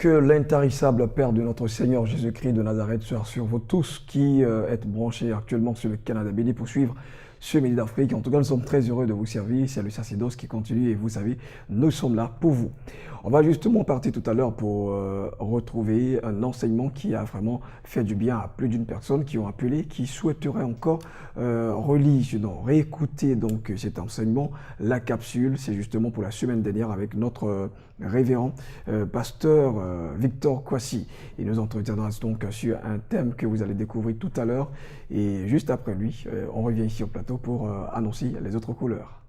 que l'intarissable Père de notre Seigneur Jésus-Christ de Nazareth soit sur vous tous qui êtes branchés actuellement sur le Canada BD pour suivre ce Midi d'Afrique. En tout cas, nous sommes très heureux de vous servir. C'est le sacerdoce qui continue et vous savez, nous sommes là pour vous. On va justement partir tout à l'heure pour retrouver un enseignement qui a vraiment fait du bien à plus d'une personne qui ont appelé, qui souhaiteraient encore relire, réécouter donc cet enseignement. La capsule, c'est justement pour la semaine dernière avec notre révérend pasteur Victor Kwasi. Il nous entretiendra donc sur un thème que vous allez découvrir tout à l'heure. Et juste après lui, on revient ici au plateau pour annoncer les autres couleurs.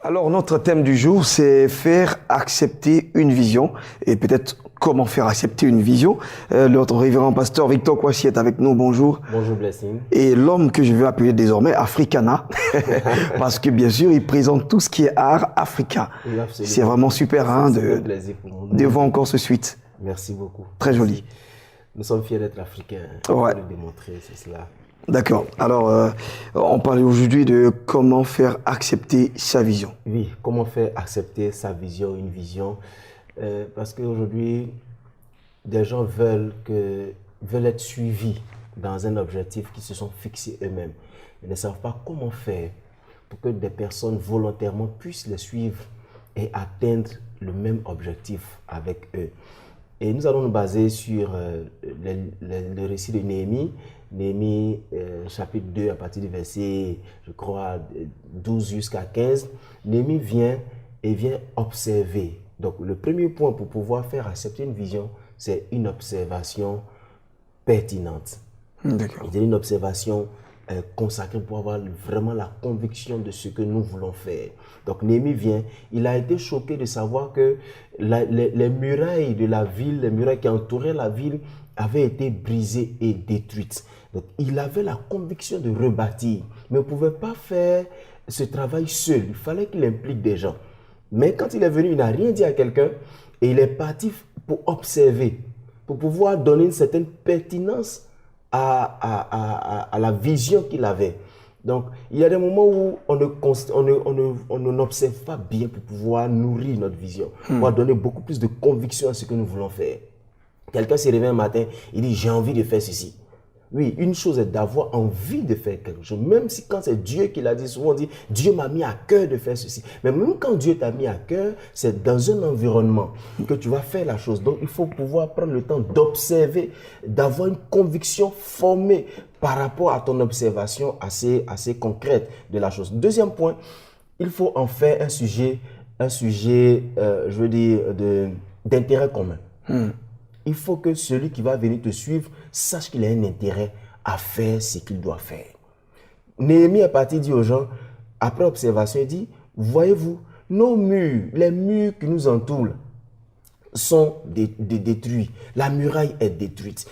Alors notre thème du jour, c'est faire accepter une vision et peut-être comment faire accepter une vision. Notre révérend pasteur Victor Kwasi est avec nous, bonjour. Bonjour Blessing. Et l'homme que je vais appeler désormais Africana, parce que bien sûr il présente tout ce qui est art africain. Oui, c'est vraiment super hein, de voir encore ce suite. Merci beaucoup. Très joli. Nous sommes fiers d'être africains, ouais. De le démontrer, c'est cela. D'accord. Alors, on parle aujourd'hui de comment faire accepter sa vision. Oui, comment faire accepter sa vision, une vision. Parce qu'aujourd'hui, des gens veulent être suivis dans un objectif qu'ils se sont fixés eux-mêmes. Ils ne savent pas comment faire pour que des personnes volontairement puissent les suivre et atteindre le même objectif avec eux. Et nous allons nous baser sur le récit de Néhémie. Néhémie, chapitre 2, à partir du verset, je crois, 12 jusqu'à 15. Néhémie vient observer. Donc, le premier point pour pouvoir faire accepter une vision, c'est une observation pertinente. D'accord. C'est une observation consacrée pour avoir vraiment la conviction de ce que nous voulons faire. Donc, Néhémie vient, il a été choqué de savoir que les murailles de la ville, les murailles qui entouraient la ville, avaient été brisées et détruites. Donc, il avait la conviction de rebâtir, mais il ne pouvait pas faire ce travail seul. Il fallait qu'il implique des gens. Mais quand il est venu, il n'a rien dit à quelqu'un et il est parti pour observer, pour pouvoir donner une certaine pertinence à la vision qu'il avait. Donc, il y a des moments où on n'observe pas bien pour pouvoir nourrir notre vision, pour pouvoir donner beaucoup plus de conviction à ce que nous voulons faire. Quelqu'un se réveille un matin, il dit « j'ai envie de faire ceci ». Oui, une chose est d'avoir envie de faire quelque chose. Même si quand c'est Dieu qui l'a dit, souvent on dit « Dieu m'a mis à cœur de faire ceci ». Mais même quand Dieu t'a mis à cœur, c'est dans un environnement que tu vas faire la chose. Donc, il faut pouvoir prendre le temps d'observer, d'avoir une conviction formée par rapport à ton observation assez concrète de la chose. Deuxième point, il faut en faire un sujet je veux dire, d'intérêt commun. Il faut que celui qui va venir te suivre sache qu'il a un intérêt à faire ce qu'il doit faire. Néhémie est parti dire aux gens, après observation, il dit, voyez-vous, nos murs, les murs qui nous entourent sont détruits. La muraille est détruite.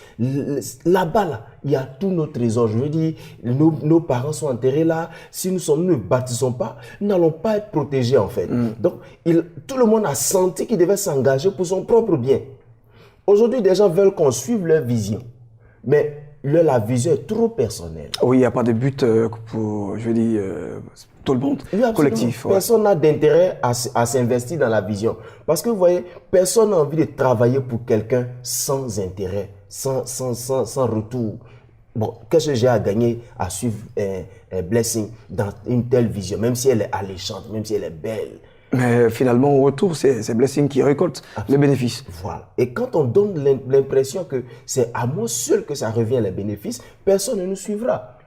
Là-bas, là, il y a tous nos trésors. Je veux dire, nos parents sont enterrés là. Si nous ne bâtissons pas, nous n'allons pas être protégés en fait. Donc, tout le monde a senti qu'il devait s'engager pour son propre bien. Aujourd'hui, des gens veulent qu'on suive leur vision, mais la vision est trop personnelle. Oui, il n'y a pas de but pour, je veux dire, tout le monde, oui, collectif. Ouais. Personne n'a d'intérêt à s'investir dans la vision. Parce que vous voyez, personne n'a envie de travailler pour quelqu'un sans intérêt, sans retour. Bon, qu'est-ce que j'ai à gagner à suivre Blessing dans une telle vision, même si elle est alléchante, même si elle est belle. Mais finalement, au retour, c'est Blessing qui récolte les bénéfices. Voilà. Et quand on donne l'impression que c'est à moi seul que ça revient les bénéfices, personne ne nous suivra.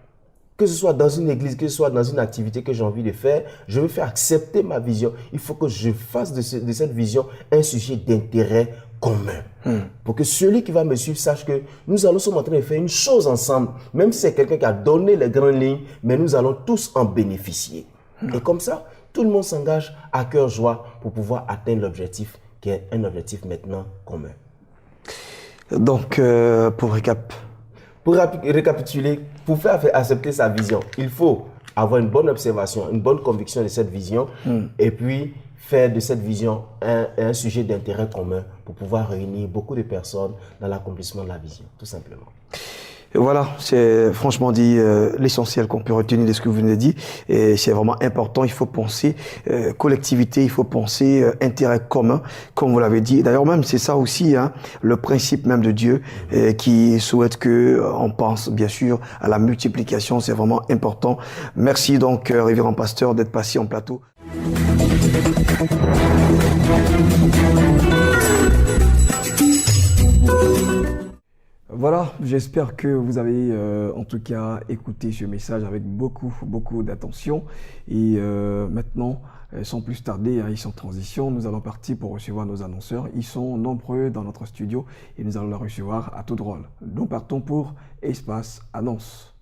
Que ce soit dans une église, que ce soit dans une activité que j'ai envie de faire, je veux faire accepter ma vision. Il faut que je fasse de cette vision un sujet d'intérêt commun. Pour que celui qui va me suivre sache que nous allons sommes en train de faire une chose ensemble. Même si c'est quelqu'un qui a donné les grandes lignes, mais nous allons tous en bénéficier. Et comme ça, tout le monde s'engage à cœur joie pour pouvoir atteindre l'objectif qui est un objectif maintenant commun. Donc, pour récapituler, pour faire accepter sa vision, il faut avoir une bonne observation, une bonne conviction de cette vision et puis faire de cette vision un sujet d'intérêt commun pour pouvoir réunir beaucoup de personnes dans l'accomplissement de la vision, tout simplement. Et voilà, c'est franchement dit l'essentiel qu'on peut retenir de ce que vous venez de dire. Et c'est vraiment important, il faut penser collectivité, il faut penser intérêt commun, comme vous l'avez dit. D'ailleurs même, c'est ça aussi, hein, le principe même de Dieu qui souhaite que on pense bien sûr à la multiplication, c'est vraiment important. Merci donc, révérend pasteur, d'être passé en plateau. Voilà, j'espère que vous avez en tout cas écouté ce message avec beaucoup d'attention. Et maintenant, sans plus tarder, hein, ils sont en transition, nous allons partir pour recevoir nos annonceurs. Ils sont nombreux dans notre studio et nous allons les recevoir à tout drôle. Nous partons pour Espace Annonce.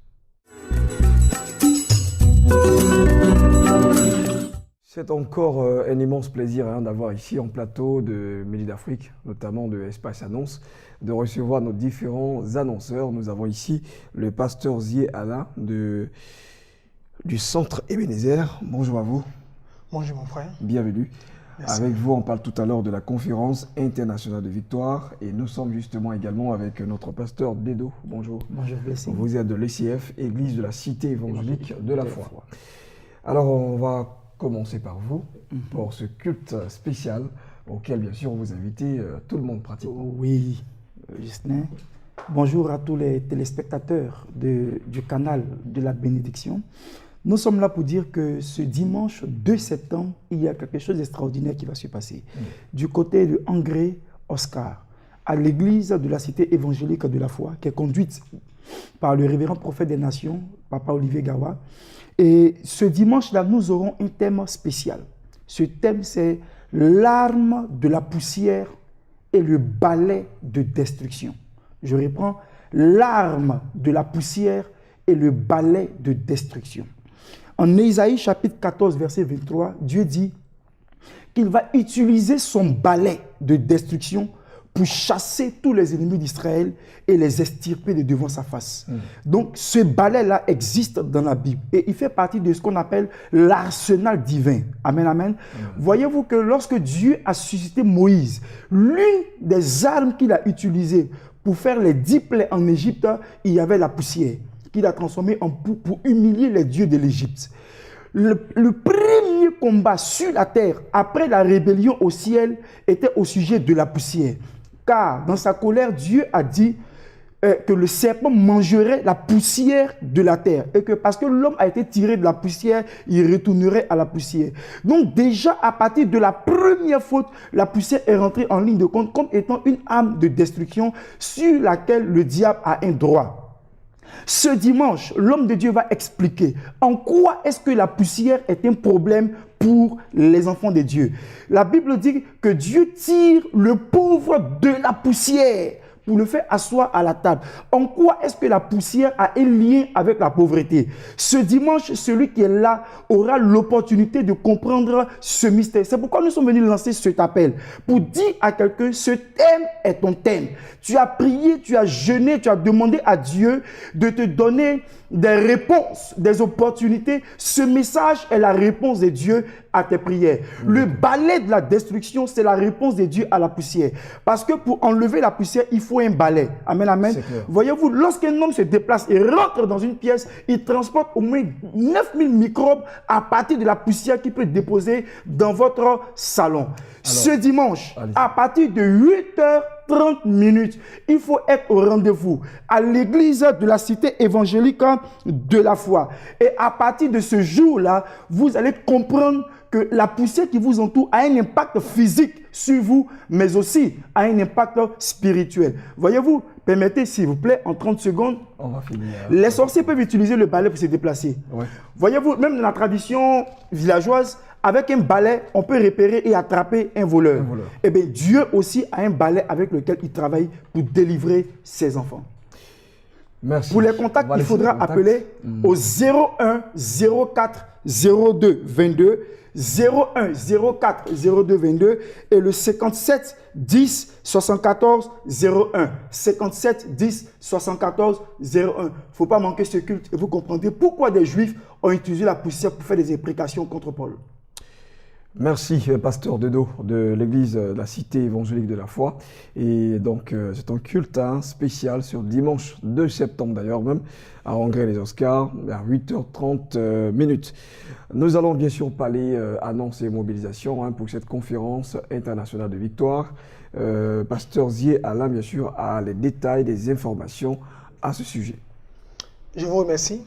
C'est encore un immense plaisir d'avoir ici en plateau de Midi d'Afrique, notamment de Espace Annonce, de recevoir nos différents annonceurs. Nous avons ici le pasteur Zié Alain du Centre Ebenezer. Bonjour à vous. Bonjour mon frère. Bienvenue. Merci. Avec vous, on parle tout à l'heure de la conférence internationale de victoire et nous sommes justement également avec notre pasteur Dedo. Bonjour. Bonjour, blessing. Vous êtes de l'ECF, Église de la Cité évangélique de la foi. Alors on va commencer par vous pour ce culte spécial auquel bien sûr vous invitez tout le monde pratiquement. Oui, Justin. Bonjour à tous les téléspectateurs du canal de la bénédiction. Nous sommes là pour dire que ce dimanche 2 septembre, il y a quelque chose d'extraordinaire qui va se passer. Du côté de Angré Oscar, à l'église de la Cité évangélique de la foi, qui est conduite par le révérend prophète des nations, Papa Olivier Gawa. Et ce dimanche-là, nous aurons un thème spécial. Ce thème, c'est l'arme de la poussière et le balai de destruction. Je reprends, l'arme de la poussière et le balai de destruction. En Ésaïe chapitre 14, verset 23, Dieu dit qu'il va utiliser son balai de destruction pour chasser tous les ennemis d'Israël et les extirper de devant sa face. Donc ce balai-là existe dans la Bible et il fait partie de ce qu'on appelle l'arsenal divin. Amen, amen. Voyez-vous que lorsque Dieu a suscité Moïse, l'une des armes qu'il a utilisées pour faire les 10 plaies en Égypte, il y avait la poussière qu'il a transformée en poux pour humilier les dieux de l'Égypte. Le premier combat sur la terre après la rébellion au ciel était au sujet de la poussière. Car dans sa colère, Dieu a dit que le serpent mangerait la poussière de la terre. Et que parce que l'homme a été tiré de la poussière, il retournerait à la poussière. Donc déjà, à partir de la première faute, la poussière est rentrée en ligne de compte comme étant une arme de destruction sur laquelle le diable a un droit. Ce dimanche, l'homme de Dieu va expliquer en quoi est-ce que la poussière est un problème pour les enfants de Dieu. La Bible dit que Dieu tire le pauvre de la poussière pour le faire asseoir à la table. En quoi est-ce que la poussière a un lien avec la pauvreté? Ce dimanche, celui qui est là aura l'opportunité de comprendre ce mystère. C'est pourquoi nous sommes venus lancer cet appel, pour dire à quelqu'un, ce thème est ton thème. Tu as prié, tu as jeûné, tu as demandé à Dieu de te donner des réponses, des opportunités. Ce message est la réponse de Dieu à tes prières. Le balai de la destruction, c'est la réponse de Dieu à la poussière. Parce que pour enlever la poussière, il faut un balai. Amen, amen. Voyez-vous, lorsqu'un homme se déplace et rentre dans une pièce, il transporte au moins 9000 microbes à partir de la poussière qu'il peut déposer dans votre salon. Ce dimanche, à partir de 8h30, il faut être au rendez-vous à l'église de la Cité évangélique de la foi. Et à partir de ce jour-là, vous allez comprendre que la poussière qui vous entoure a un impact physique sur vous, mais aussi a un impact spirituel. Voyez-vous, permettez s'il vous plaît, en 30 secondes, on va finir. Les sorciers peuvent utiliser le balai pour se déplacer. Ouais. Voyez-vous, même dans la tradition villageoise, avec un balai, on peut repérer et attraper un voleur. Eh bien, Dieu aussi a un balai avec lequel il travaille pour délivrer ses enfants. Merci. Pour les contacts, il faudra appeler au 01 04 02 22, 01 04 02 22 et le 57 10 74 01. 57 10 74 01. Il ne faut pas manquer ce culte et vous comprendrez pourquoi des Juifs ont utilisé la poussière pour faire des imprécations contre Paul. Merci, pasteur Dedo de l'église de la Cité évangélique de la foi. Et donc, c'est un culte spécial sur dimanche 2 septembre d'ailleurs même, à Hongrie-les-Oscars, à 8h30 minutes. Nous allons bien sûr parler annonces et mobilisation pour cette conférence internationale de victoire. Pasteur Zié Alain, bien sûr, a les détails, des informations à ce sujet. Je vous remercie.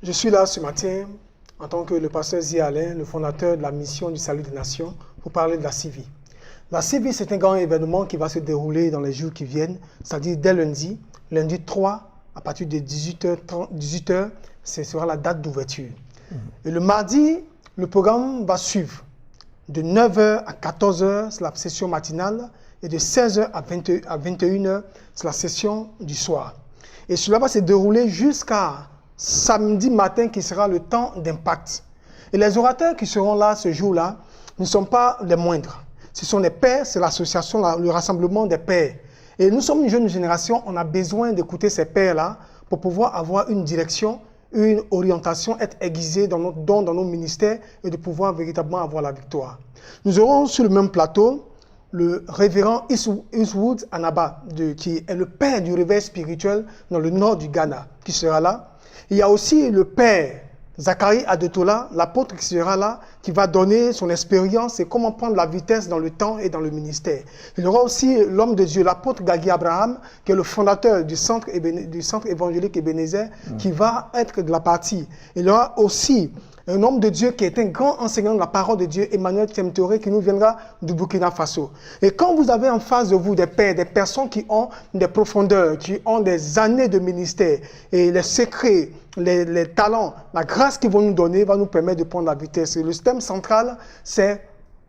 Je suis là ce matin en tant que le pasteur Zié Alain, le fondateur de la mission du salut des nations, pour parler de la CIVI. La CIVI, c'est un grand événement qui va se dérouler dans les jours qui viennent, c'est-à-dire dès lundi 3, à partir de 18h, ce sera la date d'ouverture. Et le mardi, le programme va suivre. De 9h à 14h, c'est la session matinale, et de 16h à 21h, c'est la session du soir. Et cela va se dérouler jusqu'à samedi matin qui sera le temps d'impact. Et les orateurs qui seront là ce jour-là ne sont pas les moindres. Ce sont les pères, c'est l'association, le rassemblement des pères. Et nous sommes une jeune génération, on a besoin d'écouter ces pères-là pour pouvoir avoir une direction, une orientation, être aiguisés dans notre don, dans nos ministères et de pouvoir véritablement avoir la victoire. Nous aurons sur le même plateau le révérend Eastwood Anaba, qui est le père du réveil spirituel dans le nord du Ghana, qui sera là. Il y a aussi le père Zachary Adetola, l'apôtre qui sera là, qui va donner son expérience et comment prendre la vitesse dans le temps et dans le ministère. Il y aura aussi l'homme de Dieu, l'apôtre Gagui Abraham, qui est le fondateur du centre évangélique Ebenezer, qui va être de la partie. Il y aura aussi un homme de Dieu qui est un grand enseignant de la parole de Dieu, Emmanuel Temtoré, qui nous viendra du Burkina Faso. Et quand vous avez en face de vous des pères, des personnes qui ont des profondeurs, qui ont des années de ministère, et les secrets, les talents, la grâce qu'ils vont nous donner va nous permettre de prendre la vitesse. Et le thème central, c'est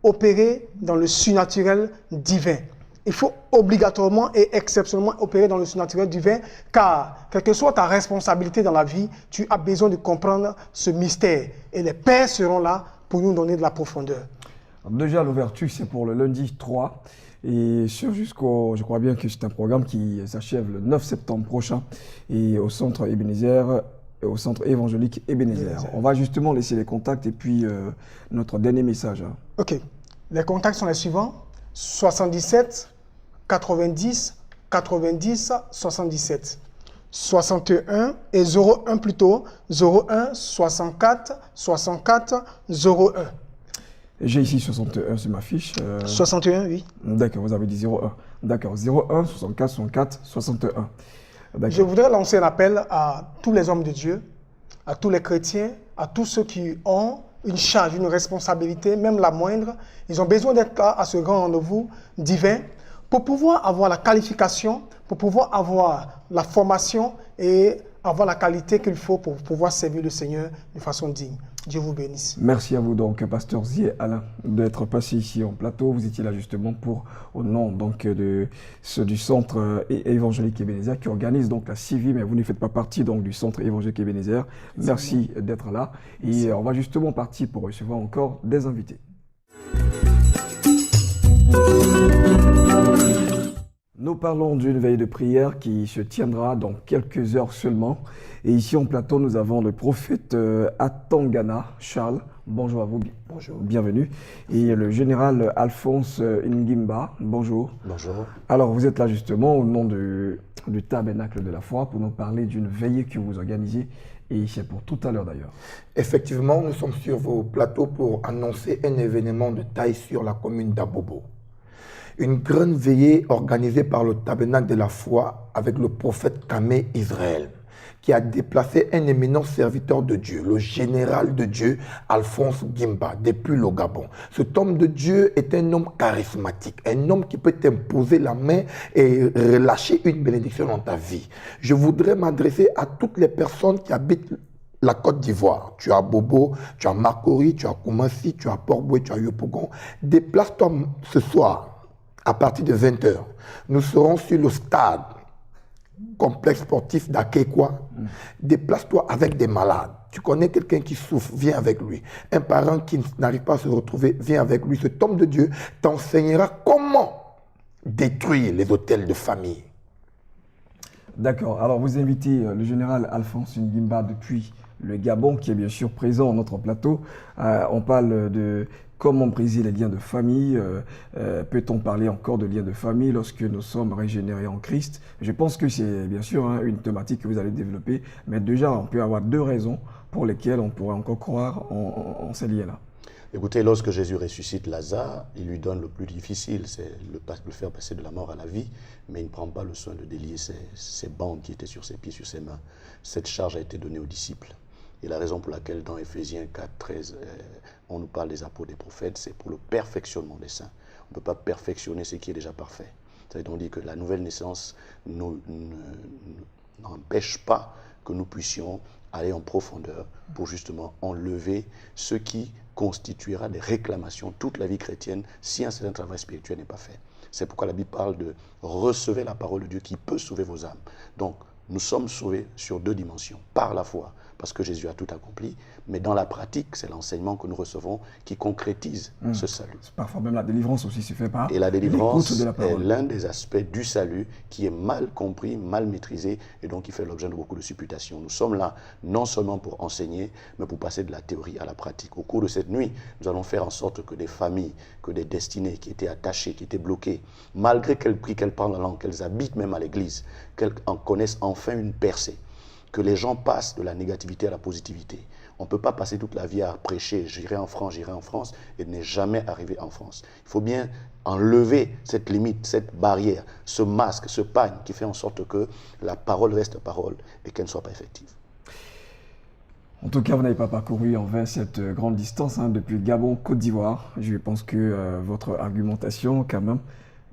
opérer dans le surnaturel divin. Il faut obligatoirement et exceptionnellement opérer dans le surnaturel divin, car quelle que soit ta responsabilité dans la vie, tu as besoin de comprendre ce mystère. Et les pères seront là pour nous donner de la profondeur. Déjà, l'ouverture, c'est pour le lundi 3. Et je crois bien que c'est un programme qui s'achève le 9 septembre prochain et au centre Ebenezer, au centre évangélique Ebenezer. On va justement laisser les contacts et puis notre dernier message. Ok. Les contacts sont les suivants. 77 90 90 77 61 et 01 plutôt 01 64 64 01. J'ai ici 61 sur ma fiche. 61, oui. D'accord, vous avez dit 01. D'accord, 01 64 64 61. Je voudrais lancer un appel à tous les hommes de Dieu, à tous les chrétiens, à tous ceux qui ont une charge, une responsabilité, même la moindre. Ils ont besoin d'être là à ce grand rendez-vous divin pour pouvoir avoir la qualification, pour pouvoir avoir la formation et avoir la qualité qu'il faut pour pouvoir servir le Seigneur de façon digne. Dieu vous bénisse. Merci à vous donc, pasteur Zié Alain, d'être passé ici en plateau. Vous étiez là justement au nom donc du centre évangélique Ebenezer qui organise donc la CIVI, mais vous ne faites pas partie donc du centre évangélique Ebenezer. Merci d'être là. Et on va justement partir pour recevoir encore des invités. Nous parlons d'une veille de prière qui se tiendra dans quelques heures seulement. Et ici en plateau, nous avons le prophète Atangana Charles. Bonjour à vous, bonjour, bienvenue. Et le général Alphonse Ngimba, bonjour. Bonjour. Alors vous êtes là justement au nom du Tabernacle de la foi pour nous parler d'une veillée que vous organisez. Et c'est pour tout à l'heure d'ailleurs. Effectivement, nous sommes sur vos plateaux pour annoncer un événement de taille sur la commune d'Abobo. Une grande veillée organisée par le Tabernacle de la foi avec le prophète Kamé Israël, qui a déplacé un éminent serviteur de Dieu, le général de Dieu, Alphonse Ngimba, depuis le Gabon. Cet homme de Dieu est un homme charismatique, un homme qui peut t'imposer la main et relâcher une bénédiction dans ta vie. Je voudrais m'adresser à toutes les personnes qui habitent la Côte d'Ivoire. Tu as Bobo, tu as Makori, tu as Koumassi, tu as Port-Boué, tu as Yopougon. Déplace-toi ce soir. À partir de 20h, nous serons sur le stade complexe sportif d'Akekwa. Déplace-toi avec des malades. Tu connais quelqu'un qui souffre, viens avec lui. Un parent qui n'arrive pas à se retrouver, viens avec lui. Cet homme de Dieu t'enseignera comment détruire les hôtels de famille. D'accord. Alors vous invitez le général Alphonse Ngimba depuis le Gabon, qui est bien sûr présent dans notre plateau. On parle de comment briser les liens de famille. Peut-on parler encore de liens de famille lorsque nous sommes régénérés en Christ? Je pense que c'est bien sûr une thématique que vous allez développer, mais déjà, on peut avoir 2 raisons pour lesquelles on pourrait encore croire en ces liens-là. Écoutez, lorsque Jésus ressuscite Lazare, il lui donne le plus difficile, c'est le faire passer de la mort à la vie, mais il ne prend pas le soin de délier ses bandes qui étaient sur ses pieds, sur ses mains. Cette charge a été donnée aux disciples. Et la raison pour laquelle dans Éphésiens 4, 13, on nous parle des apôtres, des prophètes, c'est pour le perfectionnement des saints. On ne peut pas perfectionner ce qui est déjà parfait. Ça veut donc dire que la nouvelle naissance n'empêche pas que nous puissions aller en profondeur pour justement enlever ce qui constituera des réclamations toute la vie chrétienne si un certain travail spirituel n'est pas fait. C'est pourquoi la Bible parle de recevoir la parole de Dieu qui peut sauver vos âmes. Donc, nous sommes sauvés sur 2 dimensions, par la foi, parce que Jésus a tout accompli, mais dans la pratique, c'est l'enseignement que nous recevons qui concrétise ce salut. Parfois même la délivrance aussi se fait par Et la délivrance de la est l'un des aspects du salut qui est mal compris, mal maîtrisé, et donc qui fait l'objet de beaucoup de supputations. Nous sommes là non seulement pour enseigner, mais pour passer de la théorie à la pratique. Au cours de cette nuit, nous allons faire en sorte que des familles, que des destinées qui étaient attachées, qui étaient bloquées, malgré qu'elles prient, qu'elles parlent la langue, qu'elles habitent même à l'église, qu'elles en connaissent enfin une percée, que les gens passent de la négativité à la positivité. On ne peut pas passer toute la vie à prêcher « j'irai en France » et ne jamais arriver en France. Il faut bien enlever cette limite, cette barrière, ce masque, ce pagne qui fait en sorte que la parole reste parole et qu'elle ne soit pas effective. En tout cas, vous n'avez pas parcouru en vain cette grande distance depuis Gabon, Côte d'Ivoire. Je pense que votre argumentation, quand même,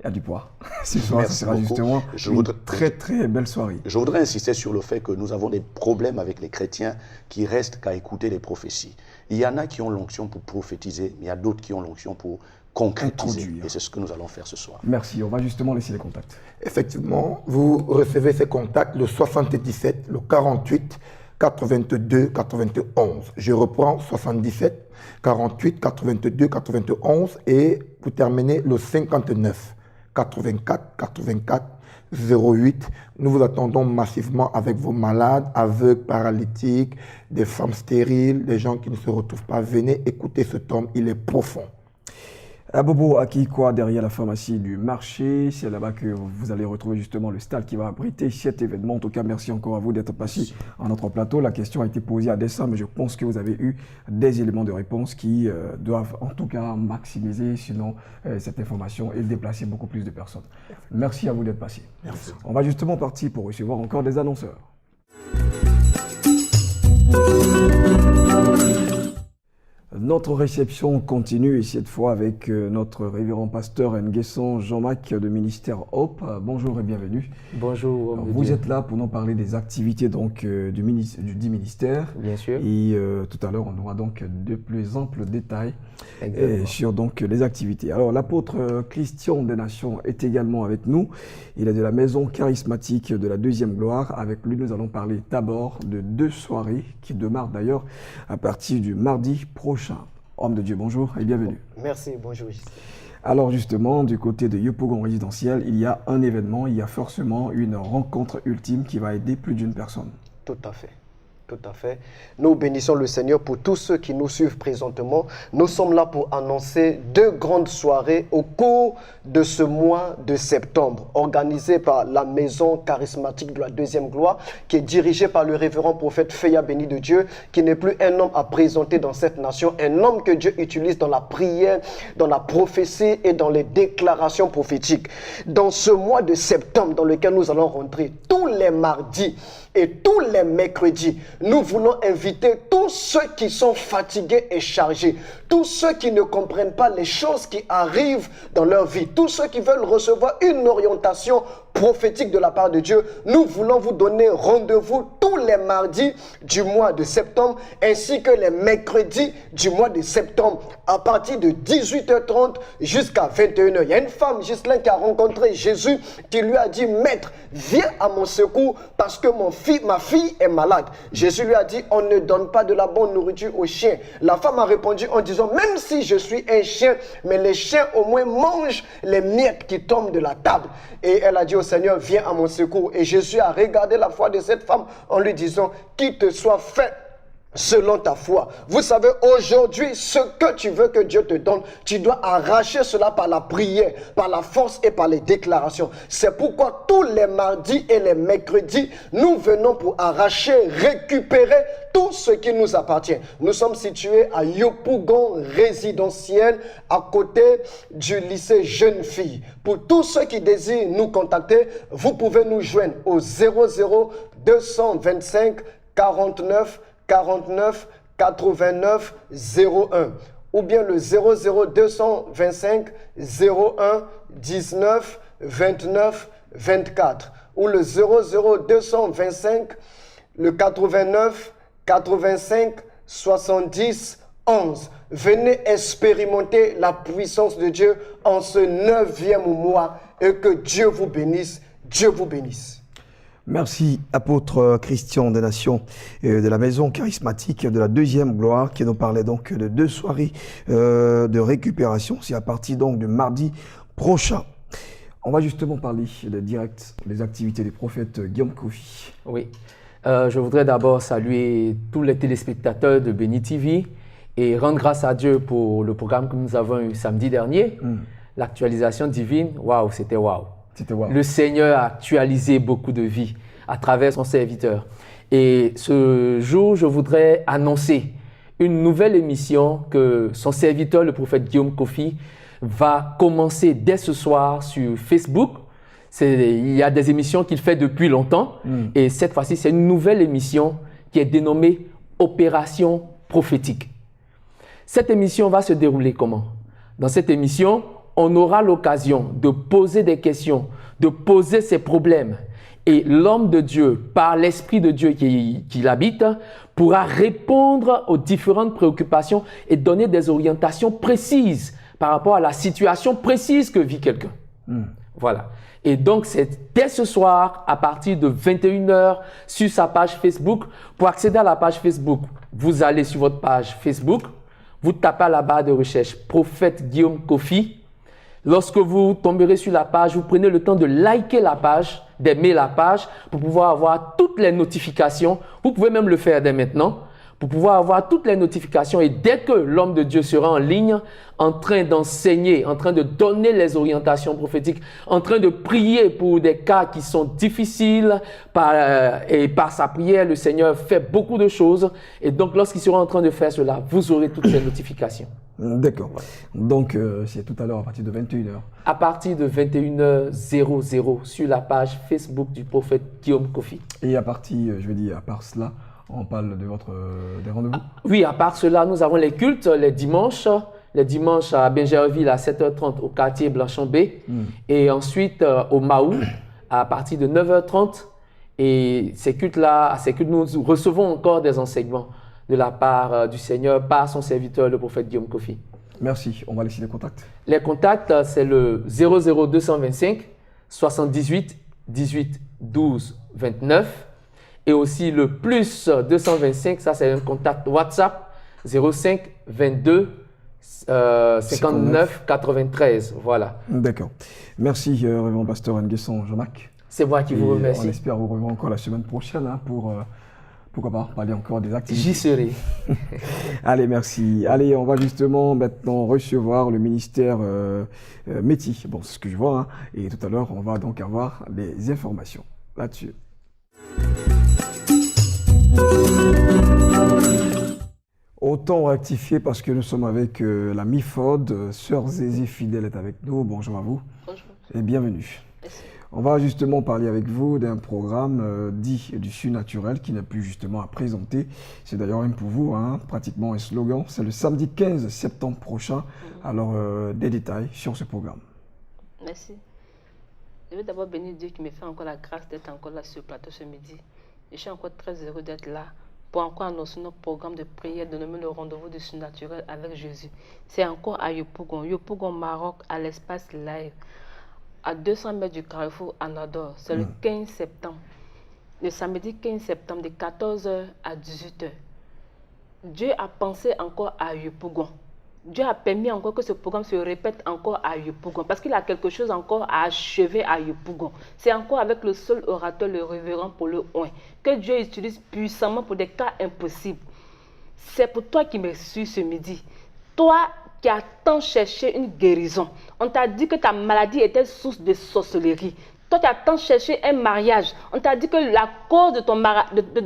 a du poids. Ce soir, ce sera justement une très très belle soirée. Je voudrais insister sur le fait que nous avons des problèmes avec les chrétiens qui restent qu'à écouter les prophéties. Il y en a qui ont l'onction pour prophétiser, mais il y a d'autres qui ont l'onction pour concrétiser. Et c'est ce que nous allons faire ce soir. Merci. On va justement laisser les contacts. Effectivement, vous recevez ces contacts le 77, le 48, 82, 91. Je reprends 77, 48, 82, 91 et pour terminer le 59. 84 84 08. Nous vous attendons massivement avec vos malades, aveugles, paralytiques, des femmes stériles, des gens qui ne se retrouvent pas. Venez écouter ce tome, il est profond. À Bobo, à Kikwa, derrière la pharmacie du marché, c'est là-bas que vous allez retrouver justement le stade qui va abriter cet événement. En tout cas, merci encore à vous d'être passé à notre plateau. La question a été posée à dessein, mais je pense que vous avez eu des éléments de réponse qui doivent en tout cas maximiser, sinon cette information et déplacer beaucoup plus de personnes. Merci à vous d'être passé. Merci. On va justement partir pour recevoir encore des annonceurs. Notre réception continue et cette fois avec notre révérend pasteur Nguesson Jean-Marc de Ministère Hope. Bonjour et bienvenue. Bonjour. Vous êtes là pour nous parler des activités donc, du ministère. Bien sûr. Et tout à l'heure, on aura donc de plus amples détails sur donc, les activités. Alors l'apôtre Christian des Nations est également avec nous. Il est de la maison charismatique de la Deuxième Gloire. Avec lui, nous allons parler d'abord de 2 soirées qui démarrent d'ailleurs à partir du mardi prochain. Homme de Dieu, bonjour et bienvenue. Merci, bonjour. Alors justement, du côté de Yopougon résidentiel, il y a un événement, il y a forcément une rencontre ultime qui va aider plus d'une personne. Tout à fait. Tout à fait. Nous bénissons le Seigneur pour tous ceux qui nous suivent présentement. Nous sommes là pour annoncer 2 grandes soirées au cours de ce mois de septembre, organisées par la maison charismatique de la Deuxième Gloire, qui est dirigée par le révérend prophète Feya Béni de Dieu, qui n'est plus un homme à présenter dans cette nation, un homme que Dieu utilise dans la prière, dans la prophétie et dans les déclarations prophétiques. Dans ce mois de septembre dans lequel nous allons rentrer, tous les mardis, et tous les mercredis, nous voulons inviter tous ceux qui sont fatigués et chargés, tous ceux qui ne comprennent pas les choses qui arrivent dans leur vie, tous ceux qui veulent recevoir une orientation prophétique de la part de Dieu. Nous voulons vous donner rendez-vous tous les mardis du mois de septembre ainsi que les mercredis du mois de septembre à partir de 18h30 jusqu'à 21h. Il y a une femme, Ghislaine, qui a rencontré Jésus, qui lui a dit: Maître, viens à mon secours parce que ma fille est malade. Jésus lui a dit: on ne donne pas de la bonne nourriture aux chiens. La femme a répondu en disant: même si je suis un chien, mais les chiens au moins mangent les miettes qui tombent de la table. Et elle a dit au Seigneur: viens à mon secours. Et Jésus a regardé la foi de cette femme en lui disant: qu'il te soit fait selon ta foi. Vous savez, aujourd'hui, ce que tu veux que Dieu te donne, tu dois arracher cela par la prière, par la force et par les déclarations. C'est pourquoi tous les mardis et les mercredis, nous venons pour arracher, récupérer tout ce qui nous appartient. Nous sommes situés à Yopougon résidentiel, à côté du lycée Jeune Fille. Pour tous ceux qui désirent nous contacter, vous pouvez nous joindre au 00 225 49 49 89 01 ou bien le 00 225 01 19 29 24 ou le 00 225 le 89 85 70 11. Venez expérimenter la puissance de Dieu en ce 9e mois et que Dieu vous bénisse. Dieu vous bénisse. Merci, apôtre Christian des Nations de la Maison Charismatique de la Deuxième Gloire, qui nous parlait donc de 2 soirées de récupération. C'est à partir donc de mardi prochain. On va justement parler des activités du prophète Guillaume Kofi. Oui, je voudrais d'abord saluer tous les téléspectateurs de Béni TV et rendre grâce à Dieu pour le programme que nous avons eu samedi dernier. L'actualisation divine, waouh, c'était waouh. Le Seigneur a actualisé beaucoup de vies à travers son serviteur. Et ce jour, je voudrais annoncer une nouvelle émission que son serviteur, le prophète Guillaume Kofi, va commencer dès ce soir sur Facebook. Il y a des émissions qu'il fait depuis longtemps. Et cette fois-ci, c'est une nouvelle émission qui est dénommée Opération prophétique. Cette émission va se dérouler comment? Dans cette émission, on aura l'occasion de poser des questions, de poser ses problèmes. Et l'homme de Dieu, par l'Esprit de Dieu qui l'habite, pourra répondre aux différentes préoccupations et donner des orientations précises par rapport à la situation précise que vit quelqu'un. Voilà. Et donc, c'est dès ce soir, à partir de 21h, sur sa page Facebook. Pour accéder à la page Facebook, vous allez sur votre page Facebook, vous tapez à la barre de recherche « Prophète Guillaume Kofi ». Lorsque vous tomberez sur la page, vous prenez le temps de liker la page, d'aimer la page pour pouvoir avoir toutes les notifications. Vous pouvez même le faire dès maintenant pour pouvoir avoir toutes les notifications. Et dès que l'homme de Dieu sera en ligne, en train d'enseigner, en train de donner les orientations prophétiques, en train de prier pour des cas qui sont difficiles, et par sa prière, le Seigneur fait beaucoup de choses. Et donc, lorsqu'il sera en train de faire cela, vous aurez toutes ces notifications. D'accord. Donc, c'est tout à l'heure à partir de 21h. À partir de 21h00 sur la page Facebook du prophète Guillaume Kofi. Et à part cela, on parle de des rendez-vous? Oui, à part cela, nous avons les cultes les dimanches à Benjerville à 7h30 au quartier Blanchambé et ensuite au Mahou à partir de 9h30. Et ces cultes-là, nous recevons encore des enseignements de la part du Seigneur par son serviteur, le prophète Guillaume Kofi. Merci. On va laisser les contacts. Les contacts, c'est le 00225 78 18 12 29 et aussi le plus 225, ça c'est un contact WhatsApp 05 22 59 93. Voilà. D'accord. Merci, Révérend Pasteur Nguesson Jean-Marc. C'est moi qui vous remercie. On espère vous revoir encore la semaine prochaine pour, pourquoi pas, parler encore des activités. J'y serai. Allez, merci. Allez, on va justement maintenant recevoir le ministère Métis. Bon, c'est ce que je vois. Hein. Et tout à l'heure, on va donc avoir des informations là-dessus. Autant rectifier parce que nous sommes avec la MIFOD. Sœur Zézé Fidèle est avec nous. Bonjour à vous. Bonjour. Et bienvenue. Merci. On va justement parler avec vous d'un programme dit du surnaturel qui n'est plus justement à présenter. C'est d'ailleurs même pour vous, hein, pratiquement un slogan. C'est le samedi 15 septembre prochain. Alors, des détails sur ce programme. Merci. Je veux d'abord bénir Dieu qui me fait encore la grâce d'être encore là sur le plateau ce midi. Je suis encore très heureux d'être là pour encore annoncer notre programme de prière dénommé le rendez-vous du surnaturel avec Jésus. C'est encore à Yopougon, Maroc, à l'espace live, à 200 mètres du carrefour Anador. C'est le 15 septembre. Le samedi 15 septembre, de 14h à 18h. Dieu a pensé encore à Yopougon. Dieu a permis encore que ce programme se répète encore à Yopougon, parce qu'il a quelque chose encore à achever à Yopougon. C'est encore avec le seul orateur, le révérend Paul Oin, que Dieu utilise puissamment pour des cas impossibles. c'est pour toi qui me suis ce midi. Toi qui as tant cherché une guérison. On t'a dit que ta maladie était source de sorcellerie. Toi, tu as tant cherché un mariage. On t'a dit que la cause de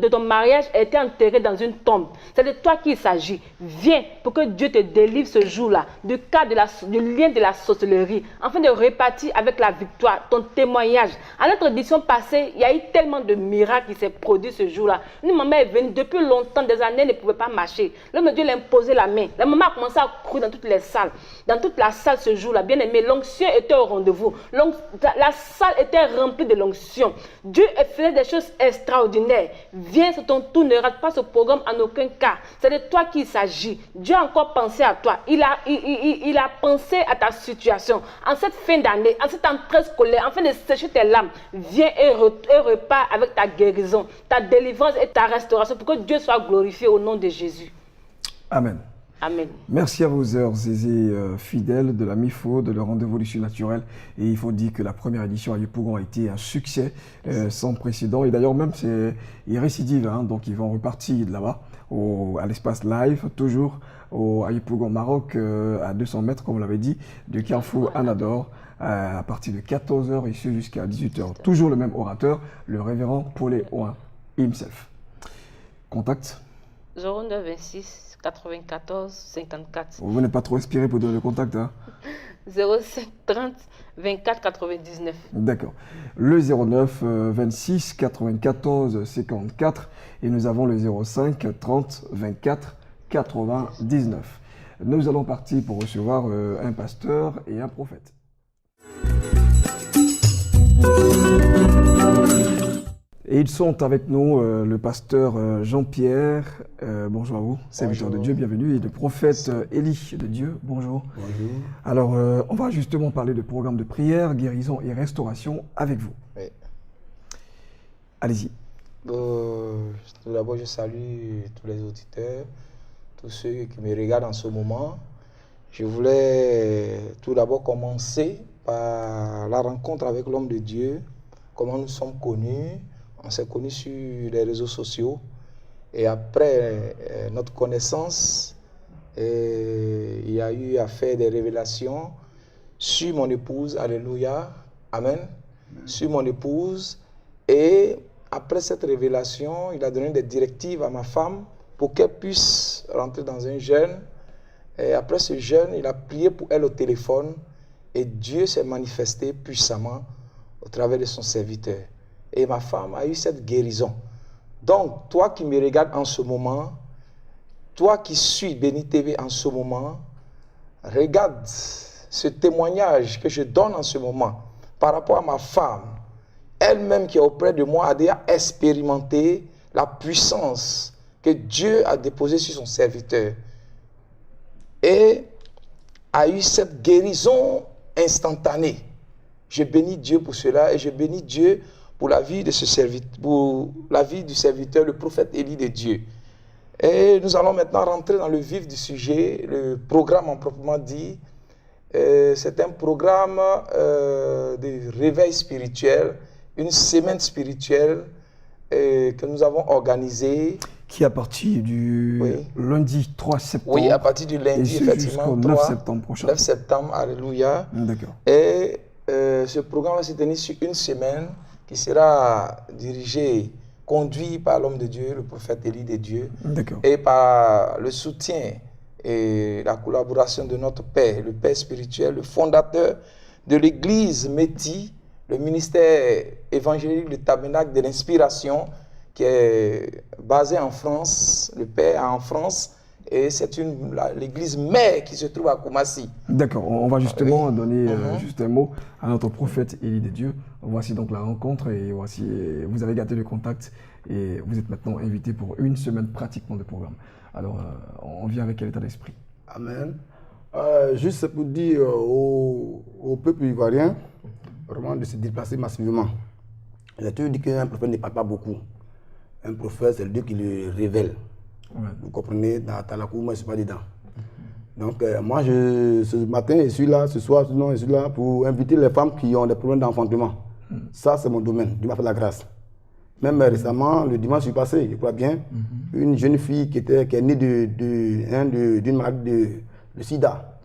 ton mariage était enterrée dans une tombe. C'est de toi qu'il s'agit. Viens pour que Dieu te délivre ce jour-là du lien de la sorcellerie, afin de repartir avec la victoire, ton témoignage. À notre édition passée, il y a eu tellement de miracles qui s'est produit ce jour-là. Une maman est venue depuis longtemps, des années, elle ne pouvait pas marcher. L'homme de Dieu lui a imposé la main. La maman a commencé à courir dans toutes les salles. Dans toute la salle ce jour-là, bien aimé, l'onction était au rendez-vous. La salle était remplie de l'onction. Dieu faisait des choses extraordinaires. Viens, c'est ton tour, ne rate pas ce programme en aucun cas. C'est de toi qu'il s'agit. Dieu a encore pensé à toi. Il a pensé à ta situation. En cette fin d'année, en cette entrée scolaire, afin de sécher tes larmes, viens et repars avec ta guérison, ta délivrance et ta restauration pour que Dieu soit glorifié au nom de Jésus. Amen. Amen. Merci à vos heures fidèles de la MIFO, de le rendez-vous du surnaturel. Et il faut dire que la première édition à Yopougon a été un succès sans précédent. Et d'ailleurs, même, ils récidivent, hein, donc ils vont repartir de là-bas, à l'espace live, toujours à Yopougon, Maroc, à 200 mètres, comme on l'avait dit, de Carrefour Anador, à partir de 14h ici jusqu'à 18h. Toujours le même orateur, le révérend Paulé Oin himself. Contact 0926 94 54. Vous n'êtes pas trop inspiré pour donner le contact, hein? 05 30 24 99. D'accord. Le 09 26 94 54 et nous avons le 05 30 24 99. Nous allons partir pour recevoir un pasteur et un prophète. Et ils sont avec nous, le pasteur Jean-Pierre, bonjour à vous, serviteur de Dieu, bienvenue, et le prophète Élie de Dieu, bonjour. Bonjour. Alors, on va justement parler de programme de prière, guérison et restauration avec vous. Oui. Allez-y. Tout d'abord, je salue tous les auditeurs, tous ceux qui me regardent en ce moment. Je voulais tout d'abord commencer par la rencontre avec l'homme de Dieu, comment nous sommes connus. On s'est connus sur les réseaux sociaux et après notre connaissance, il y a eu à faire des révélations sur mon épouse, alléluia, amen, sur mon épouse. Et après cette révélation, il a donné des directives à ma femme pour qu'elle puisse rentrer dans un jeûne. Et après ce jeûne, il a prié pour elle au téléphone et Dieu s'est manifesté puissamment au travers de son serviteur. Et ma femme a eu cette guérison. Donc, toi qui me regardes en ce moment, toi qui suis Béni TV en ce moment, regarde ce témoignage que je donne en ce moment par rapport à ma femme. Elle-même qui est auprès de moi a déjà expérimenté la puissance que Dieu a déposée sur son serviteur. Et a eu cette guérison instantanée. Je bénis Dieu pour cela et je bénis Dieu pour la vie de ce serviteur, pour la vie du serviteur, le prophète Élie de Dieu. Et nous allons maintenant rentrer dans le vif du sujet, le programme en proprement dit. C'est un programme de réveil spirituel, une semaine spirituelle que nous avons organisée. Qui est à partir du lundi 3 septembre. Oui, à partir du lundi, effectivement. Jusqu'au 9 septembre prochain. 9 septembre, alléluia. D'accord. Et ce programme va se tenir sur une semaine qui sera dirigé, conduit par l'homme de Dieu, le prophète Élie de Dieu. D'accord. Et par le soutien et la collaboration de notre Père, le Père spirituel, le fondateur de l'église Métis, le ministère évangélique, le tabernacle de l'inspiration, qui est basé en France, le Père en France, et c'est l'église mère qui se trouve à Koumassi. D'accord, on va justement donner juste un mot à notre prophète Élie de Dieu. Voici donc la rencontre et voici, vous avez gardé le contact et vous êtes maintenant invité pour une semaine pratiquement de programme. Alors, on vient avec quel état d'esprit? Amen. Juste pour dire au peuple ivoirien, vraiment de se déplacer massivement. J'ai toujours dit qu'un prophète ne parle pas beaucoup. Un prophète, c'est le Dieu qui le révèle. Ouais. Vous comprenez, dans Talakou, moi je ne suis pas dedans. Donc moi, ce matin, je suis là, ce soir, sinon, je suis là pour inviter les femmes qui ont des problèmes d'enfantement. Ça, c'est mon domaine. Dieu m'a fait la grâce. Même récemment, le dimanche passé, je crois bien, une jeune fille qui est née d'une maladie de sida.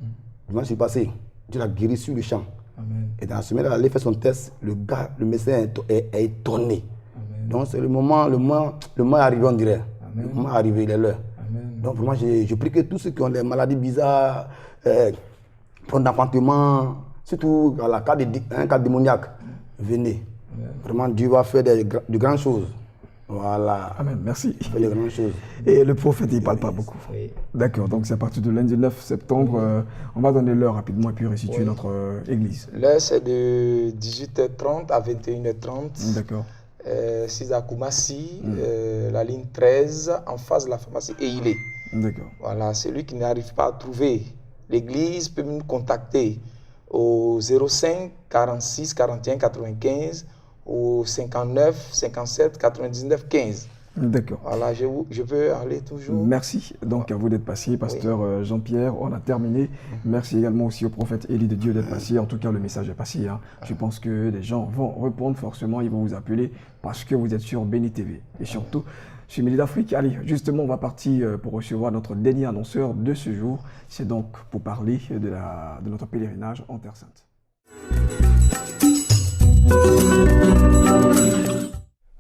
Le dimanche passé, Dieu l'a guérie sur le champ. Amen. Et dans la semaine, elle allait faire son test, le médecin est étonné. Amen. Donc c'est le moment est arrivé, on dirait. Amen. Le moment est arrivé, il est l'heure. Amen. Donc vraiment, je prie que tous ceux qui ont des maladies bizarres, problèmes d'enfantement, surtout dans un cas démoniaque, venez. Amen. Vraiment, Dieu va faire de grandes choses. Voilà. Amen, merci. Il fait de grandes choses. Et le prophète, il ne parle pas beaucoup. Oui. D'accord, donc c'est à partir de lundi 9 septembre. On va donner l'heure rapidement et puis restituer Oui. notre église. L'heure, c'est de 18h30 à 21h30. D'accord. C'est à Koumassi, la ligne 13, en face de la pharmacie Eilé. D'accord. Voilà, celui qui n'arrive pas à trouver l'église peut nous contacter au 05 46 41 95 au 59 57 99 15. D'accord. Voilà, je peux aller toujours. Merci donc à vous d'être passé, pasteur Jean-Pierre. On a terminé. Merci également aussi au prophète Élie de Dieu d'être passé. En tout cas, le message est passé. Hein. Je pense que les gens vont répondre forcément. Ils vont vous appeler parce que vous êtes sur Béni TV. Et surtout, sur Midi d'Afrique. Allez, justement, on va partir pour recevoir notre dernier annonceur de ce jour. C'est donc pour parler de notre pèlerinage en Terre Sainte.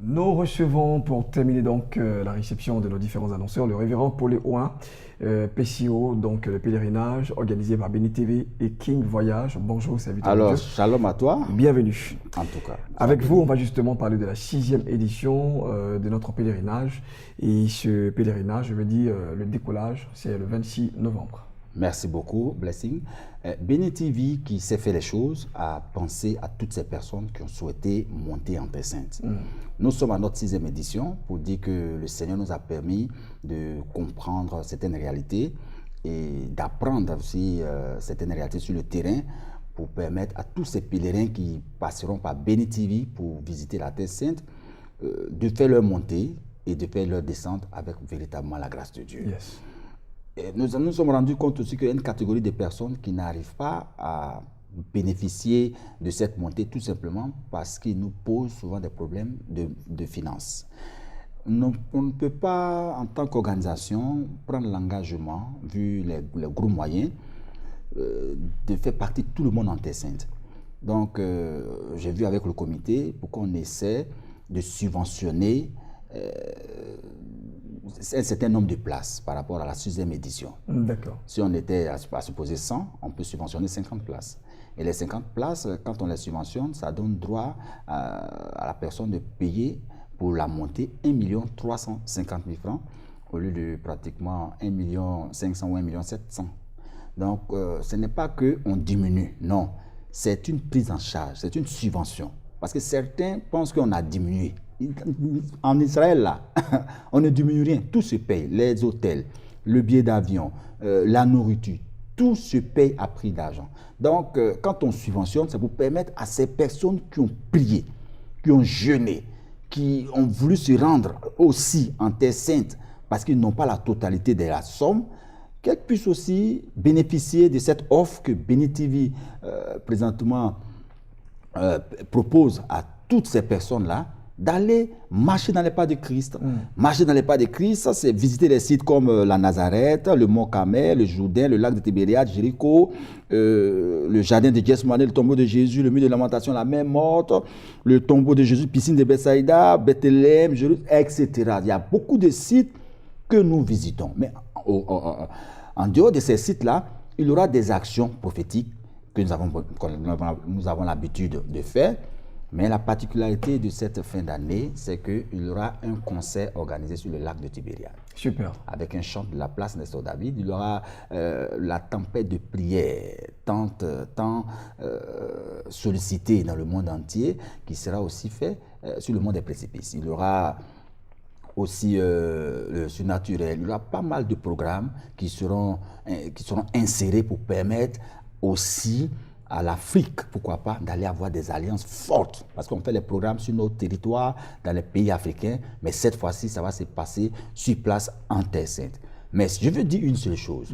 Nous recevons pour terminer donc la réception de nos différents annonceurs le révérend Paul Ouin, PCO, donc le pèlerinage organisé par Béni TV et King Voyage. Bonjour, serviteur. Alors, shalom à toi. Bienvenue. En tout cas. Avec vous, on va justement parler de la 6e édition de notre pèlerinage. Et ce pèlerinage, je veux dire, le décollage, c'est le 26 novembre. Merci beaucoup, Blessing. Béni TV, qui sait faire les choses, a pensé à toutes ces personnes qui ont souhaité monter en Terre Sainte. Nous sommes à notre 6e édition pour dire que le Seigneur nous a permis de comprendre certaines réalités et d'apprendre aussi certaines réalités sur le terrain pour permettre à tous ces pèlerins qui passeront par Béni TV pour visiter la Terre Sainte de faire leur montée et de faire leur descente avec véritablement la grâce de Dieu. Yes. Et nous sommes rendus compte aussi qu'il y a une catégorie de personnes qui n'arrivent pas à bénéficier de cette montée tout simplement parce qu'ils nous posent souvent des problèmes de finances. On ne peut pas, en tant qu'organisation, prendre l'engagement, vu les gros moyens, de faire partie de tout le monde en Terre Sainte. Donc, j'ai vu avec le comité pour qu'on essaie de subventionner un certain nombre de places par rapport à la 6e édition. D'accord. Si on était à supposer 100, on peut subventionner 50 places. Et les 50 places, quand on les subventionne, ça donne droit à la personne de payer pour la montée 1 350 000 francs au lieu de pratiquement 1 500 000 ou 1 700 000. Donc, ce n'est pas qu'on diminue, non. C'est une prise en charge, c'est une subvention. Parce que certains pensent qu'on a diminué. En Israël, là, on ne diminue rien. Tout se paye. Les hôtels, le billet d'avion, la nourriture, tout se paye à prix d'argent. Donc, quand on subventionne, c'est pour permettre à ces personnes qui ont prié, qui ont jeûné, qui ont voulu se rendre aussi en Terre Sainte, parce qu'ils n'ont pas la totalité de la somme, qu'elles puissent aussi bénéficier de cette offre que Béni TV présentement propose à toutes ces personnes-là, d'aller marcher dans les pas de Christ. Marcher dans les pas de Christ, ça c'est visiter les sites comme la Nazareth, le Mont Carmel, le Jourdain, le lac de Tibériade, Jéricho, le jardin de Gethsemane, le tombeau de Jésus, le mur de lamentation, la mer morte, le tombeau de Jésus, piscine de Bethsaïda, Bethléem, Jérusalem, etc. Il y a beaucoup de sites que nous visitons. Mais en dehors de ces sites-là, il y aura des actions prophétiques que nous avons l'habitude de faire. Mais la particularité de cette fin d'année, c'est qu'il y aura un concert organisé sur le lac de Tibériade. Super. Avec un chant de la place Nestor David. Il y aura la tempête de prière, tant sollicitée dans le monde entier, qui sera aussi fait sur le mont des précipices. Il y aura aussi le surnaturel. Il y aura pas mal de programmes qui seront insérés pour permettre aussi à l'Afrique, pourquoi pas, d'aller avoir des alliances fortes. Parce qu'on fait les programmes sur notre territoire, dans les pays africains, mais cette fois-ci, ça va se passer sur place en Terre Sainte. Mais je veux dire une seule chose.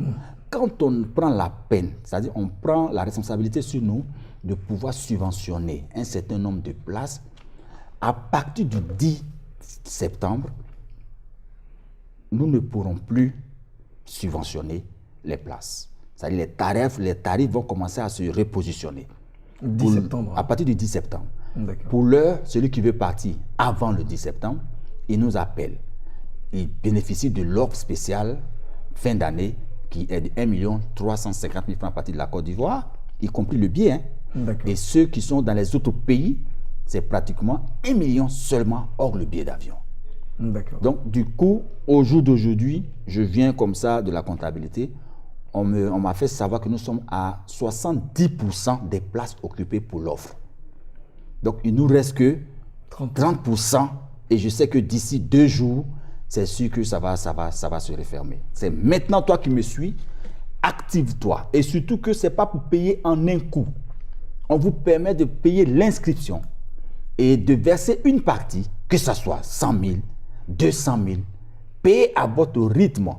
Quand on prend la peine, c'est-à-dire on prend la responsabilité sur nous de pouvoir subventionner un certain nombre de places, à partir du 10 septembre, nous ne pourrons plus subventionner les places. C'est-à-dire les tarifs vont commencer à se repositionner. 10 septembre. À partir du 10 septembre. D'accord. Pour l'heure, celui qui veut partir avant le 10 septembre, il nous appelle. Il bénéficie de l'offre spéciale fin d'année qui est de 1 350 000 francs à partir de la Côte d'Ivoire, y compris le billet. Hein. Et ceux qui sont dans les autres pays, c'est pratiquement 1 million seulement hors le billet d'avion. Donc, du coup, au jour d'aujourd'hui, je viens comme ça de la comptabilité. On m'a fait savoir que nous sommes à 70% des places occupées pour l'offre. Donc, il nous reste que 30%. Et je sais que d'ici 2 jours, c'est sûr que ça va se refermer. C'est maintenant, toi qui me suis, active-toi. Et surtout que ce n'est pas pour payer en un coup. On vous permet de payer l'inscription et de verser une partie, que ce soit 100 000, 200 000, payez à votre rythme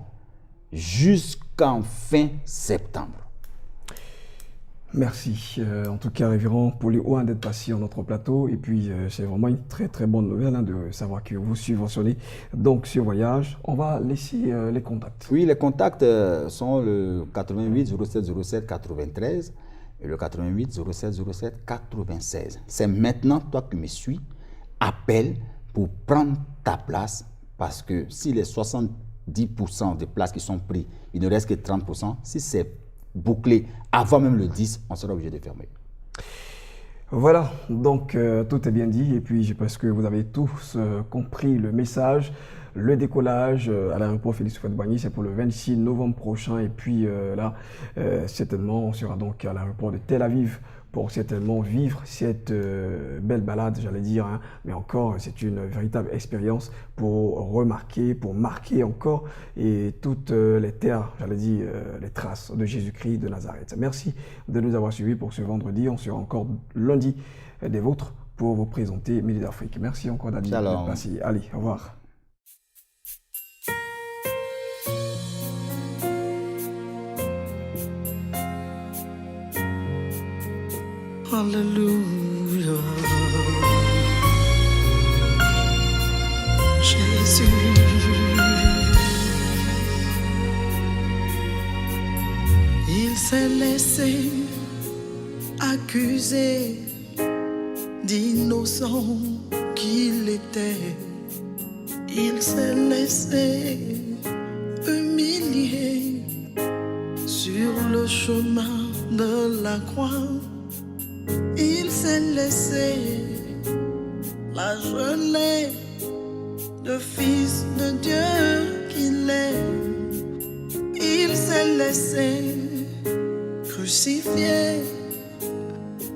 jusqu'en fin septembre. Merci. En tout cas, révérend Poléouin d'être passé sur notre plateau. Et puis, c'est vraiment une très très bonne nouvelle hein, de savoir que vous subventionnez donc ce voyage. On va laisser les contacts. Oui, les contacts sont le 88 07 07 93 et le 88 07 07 96. C'est maintenant, toi qui me suis, appelle pour prendre ta place parce que si les 70% des places qui sont prises, il ne reste que 30%, si c'est bouclé avant même le 10, on sera obligé de fermer. Voilà, donc tout est bien dit et puis je pense que vous avez tous compris le message. Le décollage à l'aéroport Félix Houphouët-Boigny, c'est pour le 26 novembre prochain et puis là, certainement, on sera donc à l'aéroport de Tel Aviv pour certainement vivre cette belle balade, j'allais dire, hein, mais encore, c'est une véritable expérience pour remarquer, pour marquer encore et toutes les terres, j'allais dire, les traces de Jésus-Christ de Nazareth. Merci de nous avoir suivis pour ce vendredi. On sera encore lundi des vôtres pour vous présenter Midi d'Afrique. Merci encore Daniel de passer. Allez, au revoir. Alléluia. Jésus. Il s'est laissé accuser d'innocent qu'il était. Il s'est laissé humilier sur le chemin de la croix. Il s'est laissé flageoler de fils de Dieu qu'il est. Il s'est laissé crucifier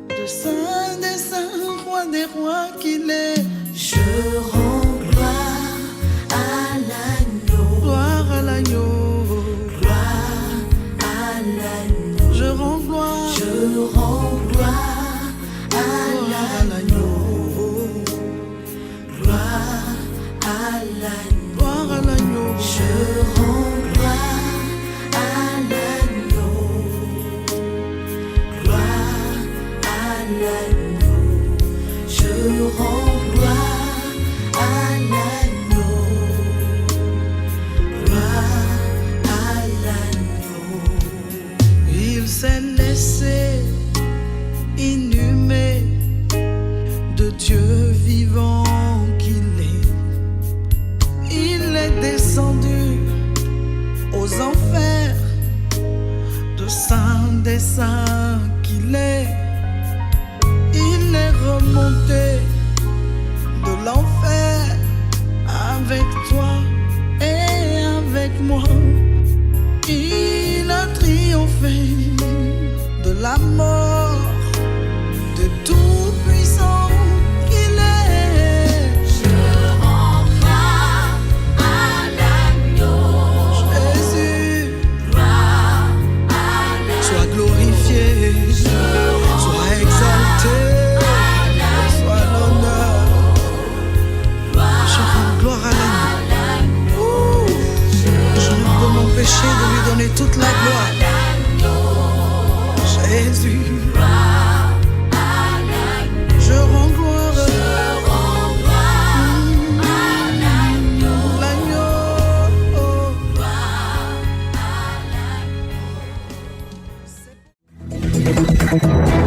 de saint des saints, roi des rois qu'il est. Je rends gloire à l'agneau. Gloire à l'agneau. Gloire à l'agneau. Je rends gloire. Je rends gloire. Gloire à l'agneau. Je rends gloire à l'agneau. Gloire à l'agneau. Je rends gloire à l'agneau. Gloire à l'agneau. Il s'est laissé inhumer de Dieu vivant. Descendu aux enfers de saint des saints qu'il est. Il est remonté de l'enfer avec toi et avec moi. Il a triomphé de la mort, de tout puissant. Sois exalté, sois l'honneur. Je rends gloire à l'agneau. Je ne peux m'empêcher de lui donner toute la gloire. Jésus. Thank you.